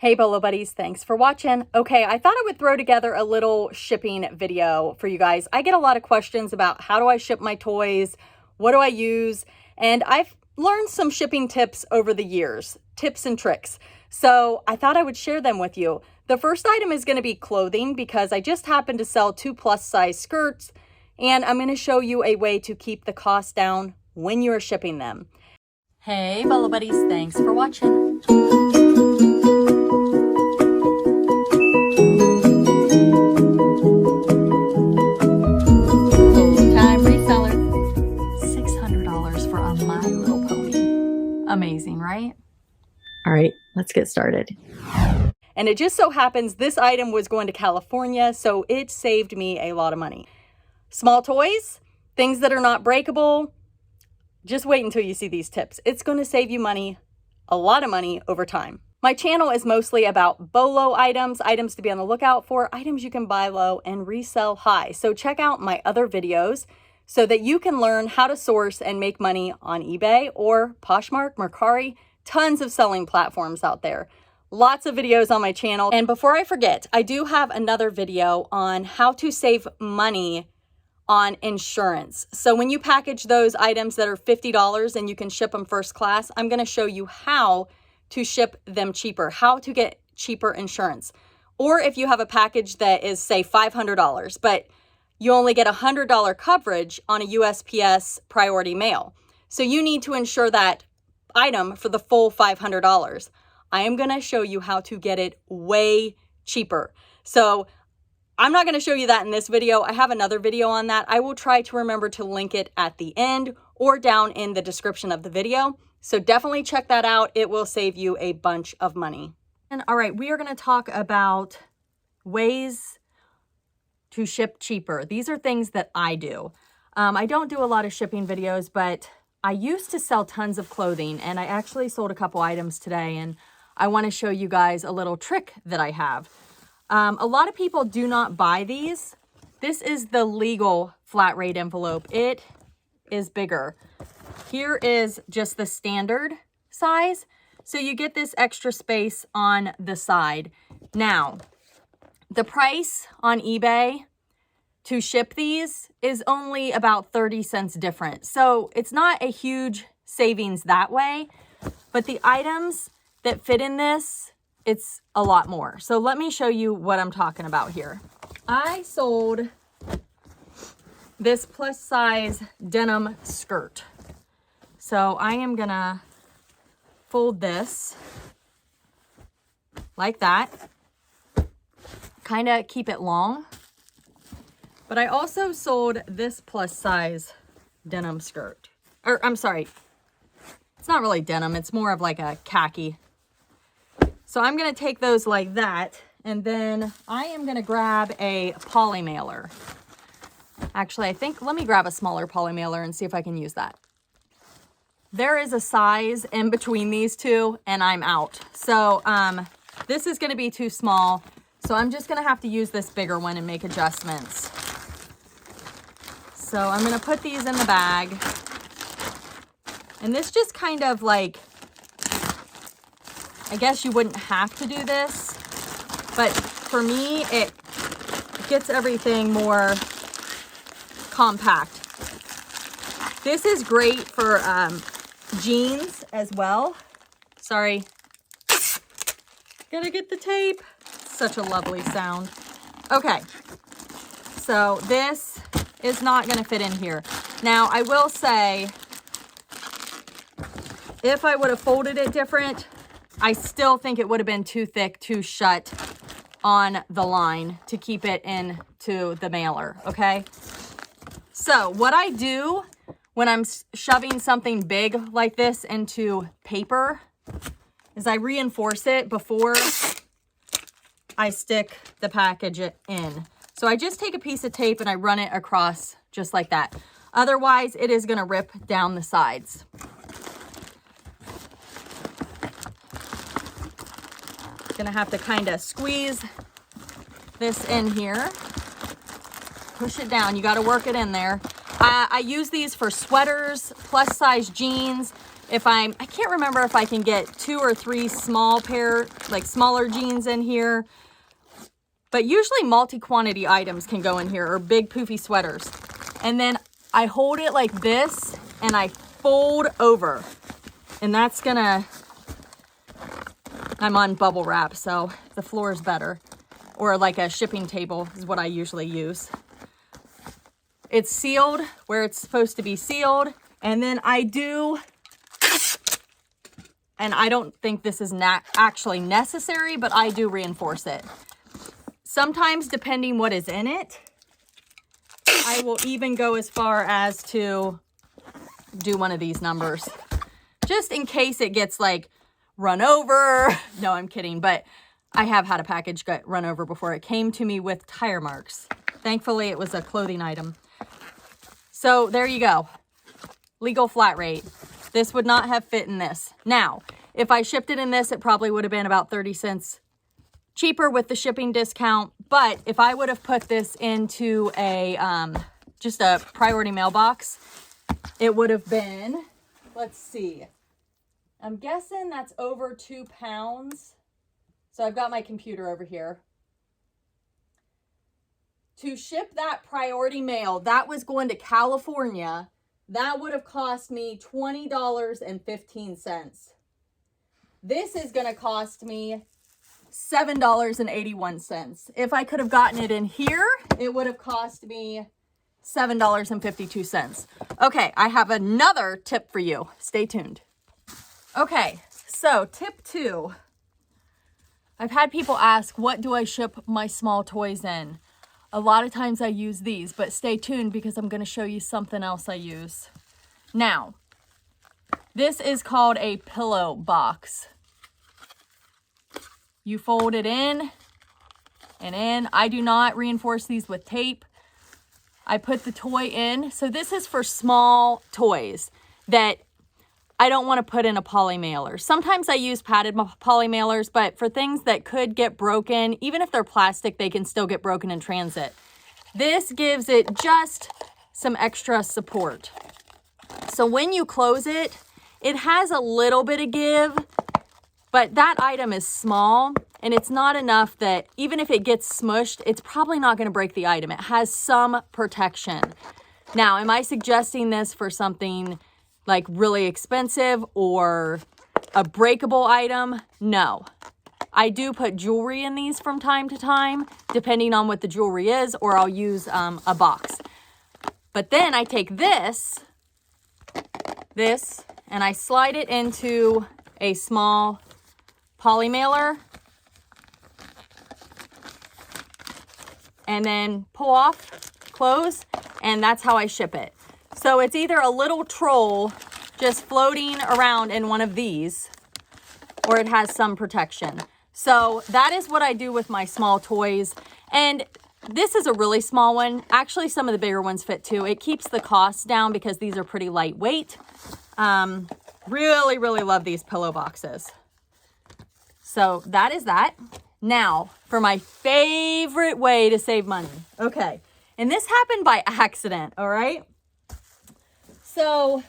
Hey Bolo buddies, thanks for watching. Okay, I thought I would throw together a little shipping video for you guys. I get a lot of questions about how do I ship my toys, what do I use, and I've learned some shipping tips over the years, tips and tricks. So I thought I would share them with you. The first item is going to be clothing because I just happen to sell 2 plus size skirts, and I'm going to show you a way to keep the cost down when you're shipping them. Hey Bolo buddies, thanks for watching. Amazing, right? All right, let's get started. And it just so happens this item was going to California, so it saved me a lot of money. Small toys, things that are not breakable, just wait until you see these tips. It's going to save you money, a lot of money over time. My channel is mostly about BOLO items, items to be on the lookout for, items you can buy low and resell high. So check out my other videos so that you can learn how to source and make money on eBay or Poshmark, Mercari, tons of selling platforms out there. Lots of videos on my channel. And before I forget, I do have another video on how to save money on insurance. So when you package those items that are $50 and you can ship them first class, I'm going to show you how to ship them cheaper, how to get cheaper insurance. Or if you have a package that is, say, $500, but you only get $100 coverage on a USPS priority mail. So you need to insure that item for the full $500. I am going to show you how to get it way cheaper. So I'm not going to show you that in this video. I have another video on that. I will try to remember to link it at the end or down in the description of the video. So definitely check that out. It will save you a bunch of money. And all right, we are going to talk about ways to ship cheaper. These are things that I do. I don't do a lot of shipping videos, but I used to sell tons of clothing, and I actually sold a couple items today, and I want to show you guys a little trick that I have. A lot of people do not buy these. This is the legal flat rate envelope. It is bigger. Here is just the standard size. So you get this extra space on the side. Now, the price on eBay to ship these is only about 30 cents different. So it's not a huge savings that way, but the items that fit in this, it's a lot more. So let me show you what I'm talking about here. I sold this plus size denim skirt. So I am gonna fold this like that. Kind of keep it long. But I also sold this plus size denim skirt. Or I'm sorry, it's not really denim, it's more of like a khaki. So I'm going to take those like that, and then I am going to grab a PolyMailer. Actually, I think, let me grab a smaller PolyMailer and see if I can use that. There is a size in between these two, and I'm out. So this is going to be too small. So I'm just going to have to use this bigger one and make adjustments. So I'm going to put these in the bag. And this just kind of like, I guess you wouldn't have to do this, but for me, it gets everything more compact. This is great for jeans as well. Sorry. Gotta get the tape. Such a lovely sound. Okay, so this is not going to fit in here. Now, I will say, if I would have folded it different, I still think it would have been too thick, too shut on the line to keep it into the mailer, okay? So what I do when I'm shoving something big like this into paper is I reinforce it before I stick the package in. So I just take a piece of tape and I run it across just like that. Otherwise, it is going to rip down the sides. Going to have to kind of squeeze this in here. Push it down. You got to work it in there. I use these for sweaters, plus size jeans. I can't remember if I can get 2 or 3 small pair, like smaller jeans in here, but usually multi-quantity items can go in here, or big poofy sweaters. And then I hold it like this and I fold over, and that's gonna, I'm on bubble wrap, so the floor is better, or like a shipping table is what I usually use. It's sealed where it's supposed to be sealed. And then I do, and I don't think this is not actually necessary, but I do reinforce it. Sometimes, depending what is in it, I will even go as far as to do one of these numbers, just in case it gets like run over. No, I'm kidding, but I have had a package get run over before. It came to me with tire marks. Thankfully, it was a clothing item. So there you go. Legal flat rate. This would not have fit in this. Now, if I shipped it in this, it probably would have been about 30 cents cheaper with the shipping discount. But if I would have put this into a just a priority mailbox, it would have been, let's see, I'm guessing that's over 2 pounds. So I've got my computer over here. To ship that priority mail, that was going to California, that would have cost me $20.15. This is going to cost me $7.81. If I could have gotten it in here, it would have cost me $7.52. Okay, I have another tip for you. Stay tuned. Okay, so tip 2. I've had people ask, what do I ship my small toys in? A lot of times I use these, but stay tuned because I'm going to show you something else I use. Now, this is called a pillow box. You fold it in and in. I do not reinforce these with tape. I put the toy in. So this is for small toys that I don't want to put in a PolyMailer. Sometimes I use padded PolyMailers, but for things that could get broken, even if they're plastic, they can still get broken in transit. This gives it just some extra support. So when you close it, it has a little bit of give, but that item is small and it's not enough that even if it gets smushed, it's probably not going to break the item. It has some protection. Now, am I suggesting this for something like really expensive or a breakable item? No. I do put jewelry in these from time to time, depending on what the jewelry is, or I'll use a box. But then I take this, and I slide it into a small PolyMailer, and then pull off, close, and that's how I ship it. So it's either a little troll just floating around in one of these, or it has some protection. So that is what I do with my small toys. And this is a really small one. Actually, some of the bigger ones fit too. It keeps the costs down because these are pretty lightweight. Really, really love these pillow boxes. So that is that. Now, for my favorite way to save money. Okay, and this happened by accident, all right? So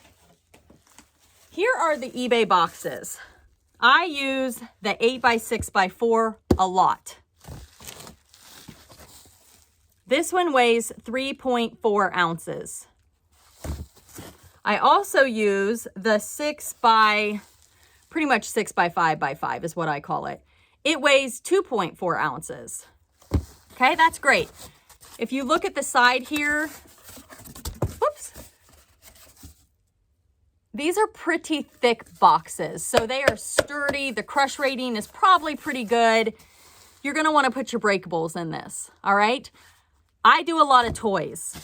here are the eBay boxes. I use the 8x6x4 a lot. This one weighs 3.4 ounces. I also use the pretty much 6x5x5 is what I call it. It weighs 2.4 ounces. Okay, that's great. If you look at the side here, whoops. These are pretty thick boxes, so they are sturdy. The crush rating is probably pretty good. You're gonna wanna put your breakables in this, all right? I do a lot of toys.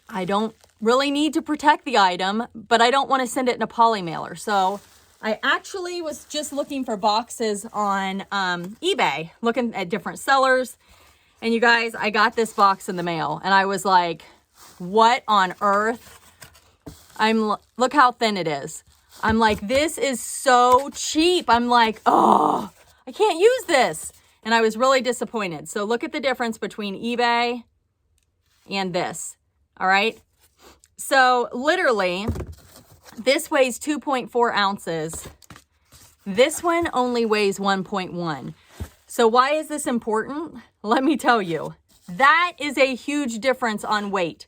I don't really need to protect the item, but I don't wanna send it in a PolyMailer. So I actually was just looking for boxes on eBay, looking at different sellers. And you guys, I got this box in the mail and I was like, what on earth? Look how thin it is. I'm like, this is so cheap. I'm like, oh, I can't use this. And I was really disappointed. So look at the difference between eBay and this. All right. So literally This weighs 2.4 ounces. This one only weighs 1.1. So why is this important? Let me tell you. That is a huge difference on weight.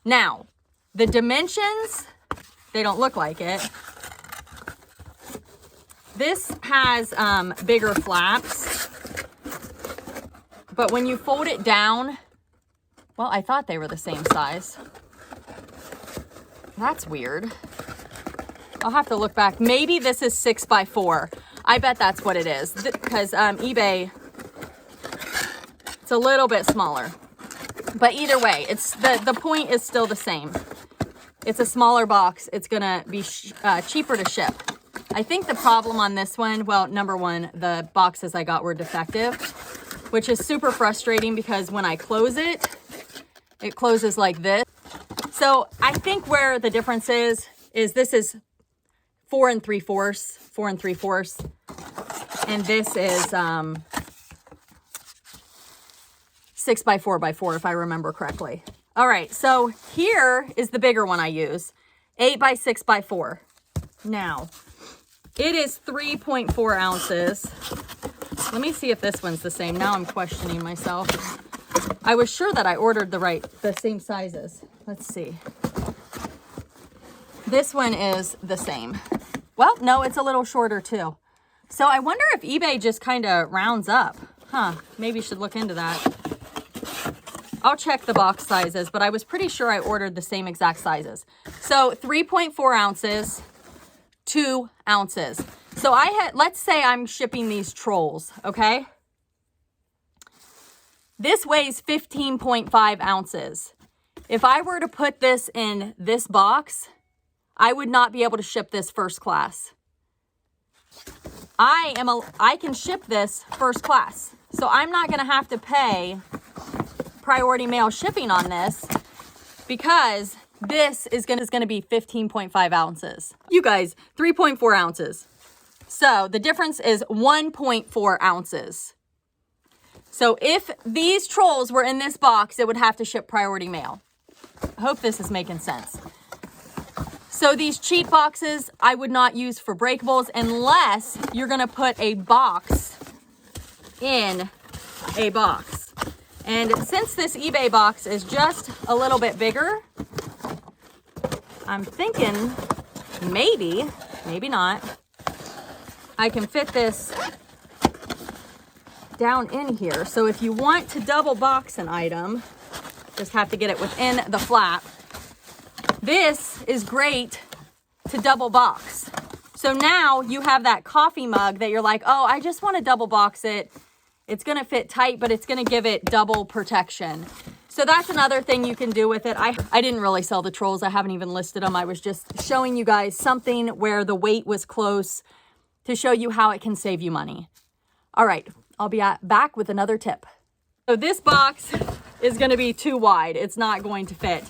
Now, the dimensions, they don't look like it. This has bigger flaps, but when you fold it down, well, I thought they were the same size. That's weird. I'll have to look back. Maybe this is 6x4. I bet that's what it is, because eBay, it's a little bit smaller. But either way, it's the point is still the same. It's a smaller box. It's gonna be cheaper to ship. I think the problem on this one, well, number one, the boxes I got were defective, which is super frustrating because when I close it, it closes like this. So I think where the difference is this is 4 3/4, and this is 6x4x4, if I remember correctly. All right, so here is the bigger one I use, 8x6x4. Now, it is 3.4 ounces. Let me see if this one's the same. Now I'm questioning myself. I was sure that I ordered the same sizes. Let's see. This one is the same. Well, no, it's a little shorter too. So I wonder if eBay just kind of rounds up. Huh, maybe should look into that. I'll check the box sizes, but I was pretty sure I ordered the same exact sizes. So 3.4 ounces, 2 ounces. So let's say I'm shipping these trolls, okay? This weighs 15.5 ounces. If I were to put this in this box, I would not be able to ship this first class. I can ship this first class. So I'm not gonna have to pay priority mail shipping on this because this is gonna be 15.5 ounces. You guys, 3.4 ounces. So the difference is 1.4 ounces. So if these trolls were in this box, it would have to ship priority mail. I hope this is making sense. So these cheap boxes I would not use for breakables unless you're gonna put a box in a box. And since this eBay box is just a little bit bigger, I'm thinking maybe not, I can fit this down in here. So if you want to double box an item, just have to get it within the flap. This is great to double box. So now you have that coffee mug that you're like, oh, I just want to double box it. It's going to fit tight, but it's going to give it double protection. So that's another thing you can do with it. I didn't really sell the trolls. I haven't even listed them. I was just showing you guys something where the weight was close to show you how it can save you money. All right, I'll be back with another tip. So this box is going to be too wide. It's not going to fit.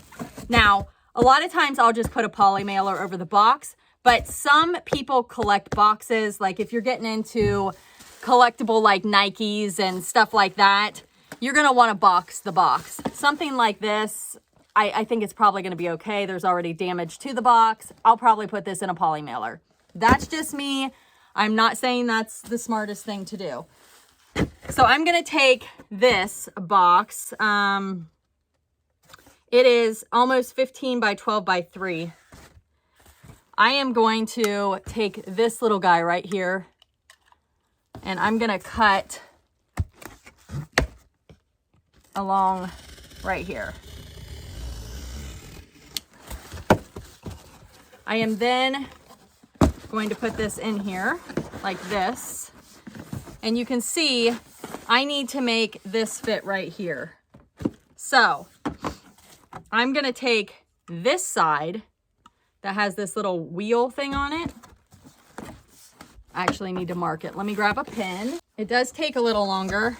Now, a lot of times I'll just put a PolyMailer over the box, but some people collect boxes. Like if you're getting into collectible like Nikes and stuff like that, you're going to want to box the box. Something like this, I think it's probably going to be okay. There's already damage to the box. I'll probably put this in a PolyMailer. That's just me. I'm not saying that's the smartest thing to do. So I'm going to take this box. It is almost 15 by 12 by 3. I am going to take this little guy right here and I'm going to cut along right here. I am then going to put this in here like this. And you can see I need to make this fit right here. So I'm going to take this side that has this little wheel thing on it. I actually need to mark it. Let me grab a pen. It does take a little longer.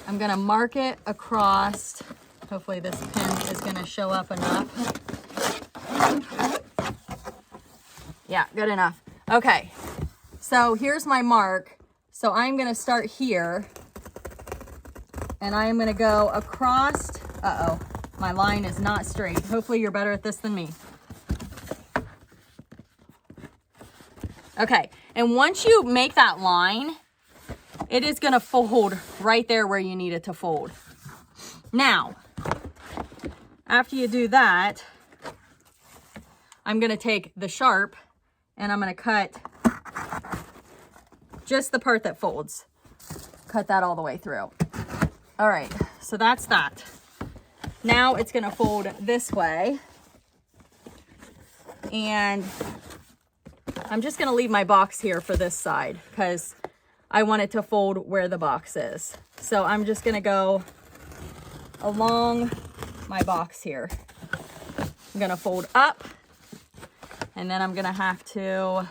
I'm going to mark it across. Hopefully this pen is going to show up enough. Yeah, good enough. Okay, so here's my mark. So I'm going to start here and I'm going to go across. Uh-oh, my line is not straight. Hopefully you're better at this than me. Okay, and once you make that line, it is gonna fold right there where you need it to fold. Now, after you do that, I'm gonna take the sharp and I'm gonna cut just the part that folds. Cut that all the way through. All right, so that's that. Now it's gonna fold this way. And I'm just gonna leave my box here for this side because I want it to fold where the box is. So I'm just gonna go along my box here. I'm gonna fold up and then I'm gonna have to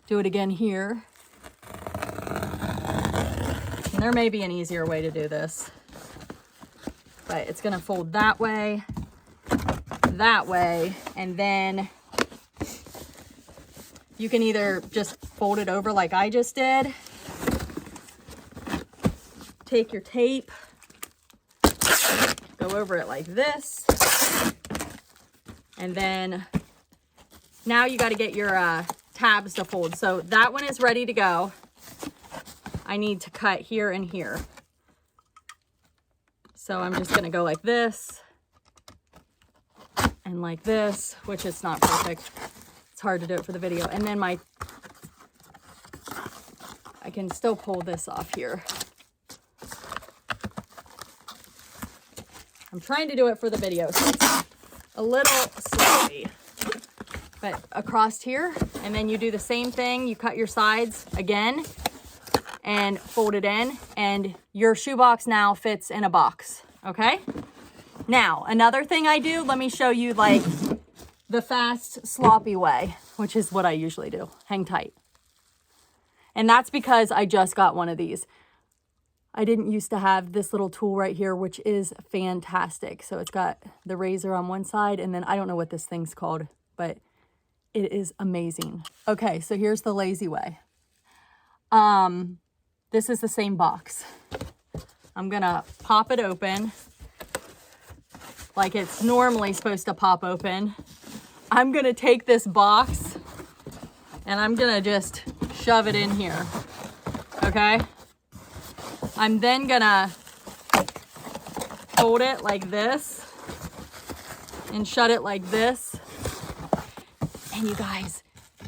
do it again here. And there may be an easier way to do this, but it's gonna fold that way, and then you can either just fold it over like I just did, take your tape, go over it like this, and then now you got to get your tabs to fold. So that one is ready to go. I need to cut here and here. So I'm just going to go like this and like this, which is not perfect. It's hard to do it for the video. And then I can still pull this off here. I'm trying to do it for the video, so it's a little sloppy. But across here, and then you do the same thing. You cut your sides again and fold it in, and your shoebox now fits in a box, okay? Now, another thing I do, let me show you like the fast, sloppy way, which is what I usually do. Hang tight. And that's because I just got one of these. I didn't used to have this little tool right here, which is fantastic. So it's got the razor on one side, and then I don't know what this thing's called, but it is amazing. Okay, so here's the lazy way. This is the same box. I'm gonna pop it open like it's normally supposed to pop open. I'm gonna take this box and I'm gonna just shove it in here, okay? I'm then gonna fold it like this and shut it like this. And you guys,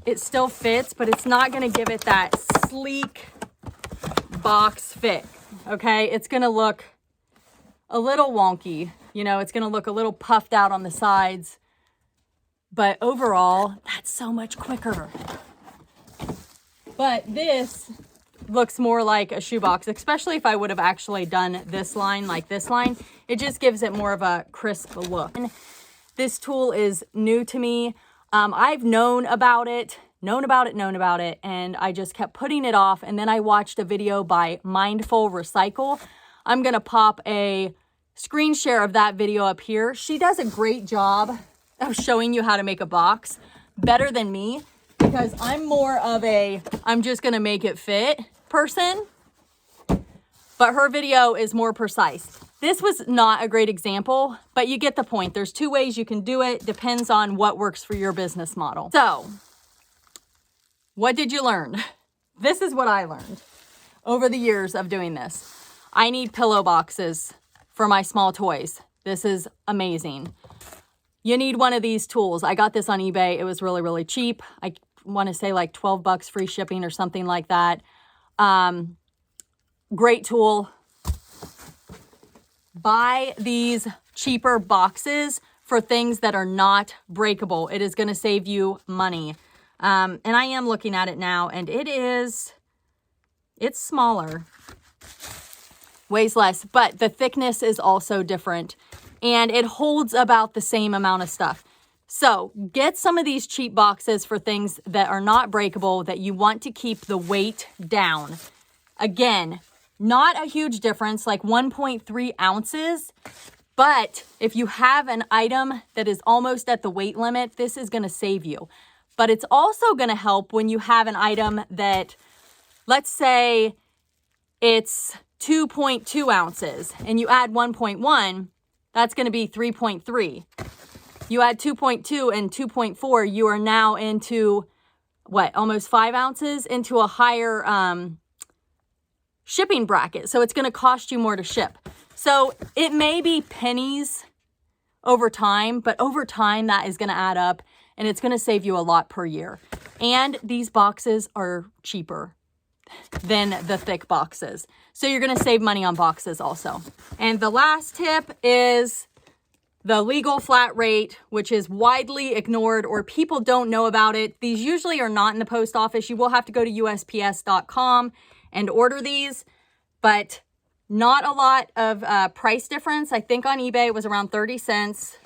it still fits, but it's not gonna give it that sleek box fit, okay? It's gonna look a little wonky, you know, it's gonna look a little puffed out on the sides, but overall, that's so much quicker. But this looks more like a shoebox, especially if I would have actually done this line like this line. It just gives it more of a crisp look. And this tool is new to me. I've known about it, and I just kept putting it off. And then I watched a video by Mindful Recycle. I'm gonna pop a screen share of that video up here. She does a great job of showing you how to make a box, better than me, because I'm more of a, I'm just gonna make it fit person, but her video is more precise. This was not a great example, but you get the point. There's two ways you can do it. Depends on what works for your business model. So, what did you learn? This is what I learned over the years of doing this. I need pillow boxes for my small toys. This is amazing. You need one of these tools. I got this on eBay. It was really, really cheap. I want to say like 12 bucks free shipping or something like that. Great tool. Buy these cheaper boxes for things that are not breakable. It is going to save you money. And I am looking at it now, and it's smaller, weighs less, but the thickness is also different, and it holds about the same amount of stuff. So get some of these cheap boxes for things that are not breakable, that you want to keep the weight down. Again, not a huge difference, like 1.3 ounces, but if you have an item that is almost at the weight limit, this is going to save you. But it's also going to help when you have an item that, let's say it's 2.2 ounces and you add 1.1, that's going to be 3.3. You add 2.2 and 2.4, you are now into what, almost 5 ounces into a higher shipping bracket. So it's going to cost you more to ship. So it may be pennies over time, but over time that is going to add up and it's going to save you a lot per year. And these boxes are cheaper than the thick boxes. So you're going to save money on boxes also. And the last tip is the legal flat rate, which is widely ignored or people don't know about it. These usually are not in the post office. You will have to go to USPS.com and order these, but not a lot of price difference. I think on eBay it was around 30 cents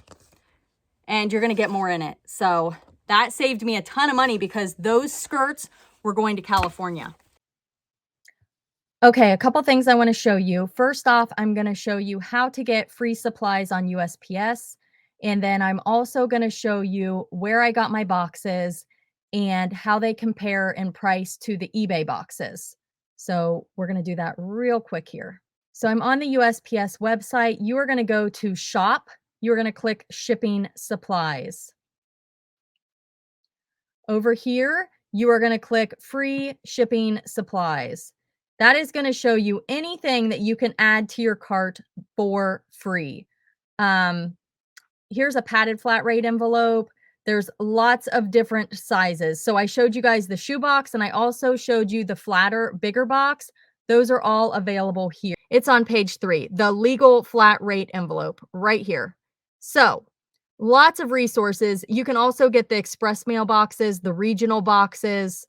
and you're going to get more in it. So that saved me a ton of money because those skirts were going to California. Okay, a couple things I want to show you. First off, I'm going to show you how to get free supplies on USPS. And then I'm also going to show you where I got my boxes and how they compare in price to the eBay boxes. So we're going to do that real quick here. So I'm on the USPS website. You are going to go to shop. You're going to click shipping supplies. Over here, you are going to click free shipping supplies. That is going to show you anything that you can add to your cart for free. Here's a padded flat rate envelope. There's lots of different sizes. So I showed you guys the shoebox and I also showed you the flatter, bigger box. Those are all available here. It's on page 3, the legal flat rate envelope right here. So lots of resources. You can also get the express mail boxes, the regional boxes,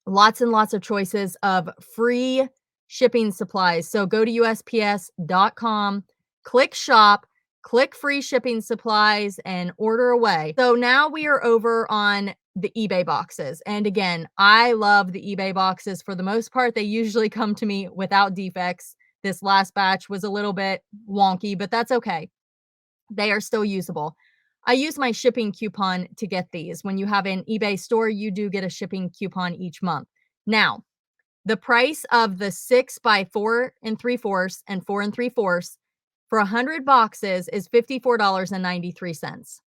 lots and lots of choices of free shipping supplies. So go to USPS.com, click shop, click free shipping supplies and order away. So now we are over on the eBay boxes. And again, I love the eBay boxes. For the most part, they usually come to me without defects. This last batch was a little bit wonky, but that's okay. They are still usable. I use my shipping coupon to get these. When you have an eBay store, you do get a shipping coupon each month. Now, the price of the 6 by 4 3/4 and 4 3/4 for 100 boxes is $54.93.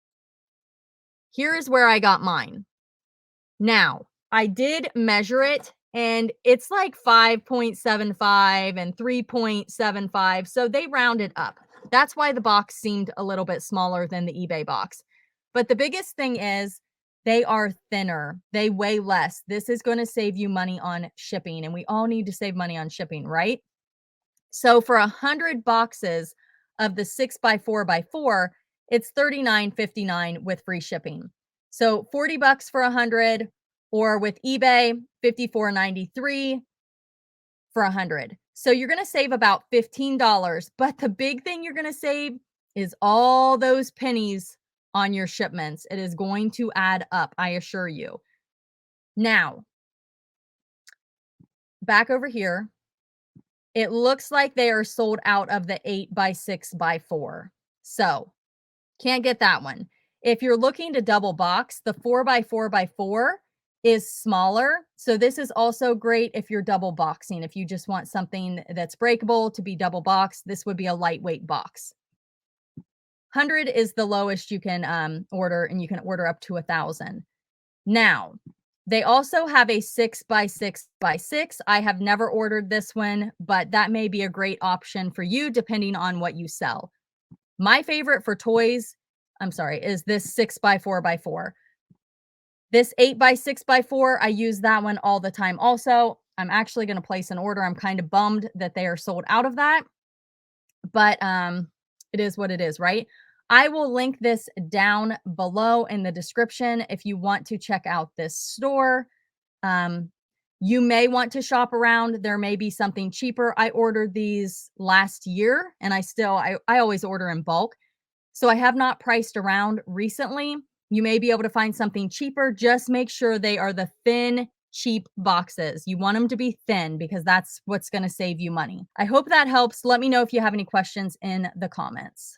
Here is where I got mine. Now, I did measure it and it's like 5.75 and 3.75. So they rounded up. That's why the box seemed a little bit smaller than the eBay box. But the biggest thing is they are thinner. They weigh less. This is going to save you money on shipping. And we all need to save money on shipping, right? So for 100 boxes of the 6 by 4 by 4, it's $39.59 with free shipping. So $40 for 100, or with eBay, $54.93 for 100. So you're going to save about $15, but the big thing you're going to save is all those pennies on your shipments. It is going to add up, I assure you. Now, back over here, it looks like they are sold out of the 8 by 6 by 4. So can't get that one. If you're looking to double box, the 4 by 4 by 4 is smaller. So this is also great if you're double boxing. If you just want something that's breakable to be double boxed, this would be a lightweight box. 100 is the lowest you can order, and you can order up to 1,000. Now, they also have a 6 by 6 by 6. I have never ordered this one, but that may be a great option for you depending on what you sell. My favorite for toys, is this 6 by 4 by 4. This 8 by 6 by 4, I use that one all the time also. I'm actually going to place an order. I'm kind of bummed that they are sold out of that, but it is what it is, right? I will link this down below in the description if you want to check out this store. You may want to shop around. There may be something cheaper. I ordered these last year and I always order in bulk. So I have not priced around recently. You may be able to find something cheaper. Just make sure they are the thin, cheap boxes. You want them to be thin because that's what's going to save you money. I hope that helps. Let me know if you have any questions in the comments.